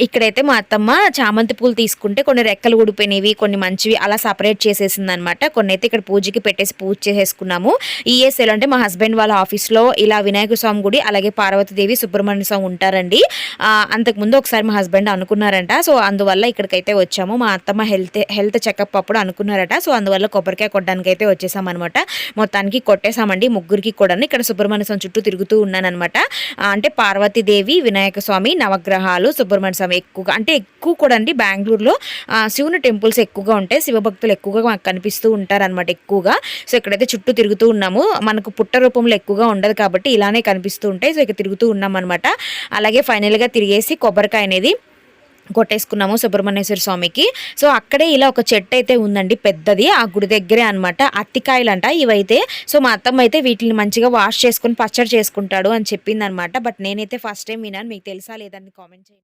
ఇక్కడైతే మా అత్తమ్మ చామంతి పూలు తీసుకుంటే కొన్ని రెక్కలు ఊడిపోయినవి, కొన్ని మంచివి అలా సెపరేట్ చేసేసిందనమాట. కొన్నైతే ఇక్కడ పూజకి పెట్టేసి పూజ చేసేసుకున్నాము. ఈఎస్ఎల్ అంటే మా హస్బెండ్ వాళ్ళ ఆఫీస్‌లో ఇలా వినాయక స్వామి గుడి, అలాగే పార్వతీదేవి, సుబ్రహ్మణ్య స్వామి ఉంటారండి. అంతకుముందు ఒకసారి మా హస్బెండ్ అనుకున్నారంట. సో, అందువల్ల ఇక్కడికైతే వచ్చాము. మా అత్తమ్మ హెల్త్ చెకప్ అప్పుడు అనుకున్నారట. సో, అందువల్ల కొబ్బరికాయ కొట్టడానికైతే వచ్చేసామనమాట. మొత్తానికి కొట్టేసామండి ముగ్గురికి కూడాను. ఇక్కడ సుబ్రహ్మణ్య స్వామి చుట్టూ తిరుగుతూ ఉన్నాననమాట. అంటే పార్వతీదేవి, వినాయక స్వామి, నవగ్రహాలు, సుబ్రహ్మణ్య స్వామి ఎక్కువగా అంటే ఎక్కువ కూడా అండి బెంగుళూరులో శివుని టెంపుల్స్ ఎక్కువగా ఉంటాయి. శివభక్తులు ఎక్కువగా మాకు కనిపిస్తూ ఉంటారనమాట ఎక్కువగా. సో, ఇక్కడైతే చుట్టూ తిరుగుతూ ఉన్నాము. మనకు పుట్ట రూపంలో ఎక్కువగా ఉండదు కాబట్టి ఇలానే కనిపిస్తూ ఉంటాయి. సో, ఇక్కడ తిరుగుతూ ఉన్నామనమాట. అలాగే ఫైనల్‌గా తిరిగేసి కొబ్బరికాయ అనేది కొట్టేసుకున్నాము సుబ్రహ్మణ్యేశ్వర స్వామికి. సో, అక్కడే ఇలా ఒక చెట్టు అయితే ఉందండి పెద్దది. ఆ గుడి దగ్గరే అనమాట. అత్తికాయలంట ఇవైతే. సో, మా అత్తమ్మ అయితే వీటిని మంచిగా వాష్ చేసుకొని పచ్చడి చేసుకుంటాడు అని చెప్పిందనమాట. బట్ నేనైతే ఫస్ట్ టైం విన్నాను. మీకు తెలుసా లేదని కామెంట్ చేయండి.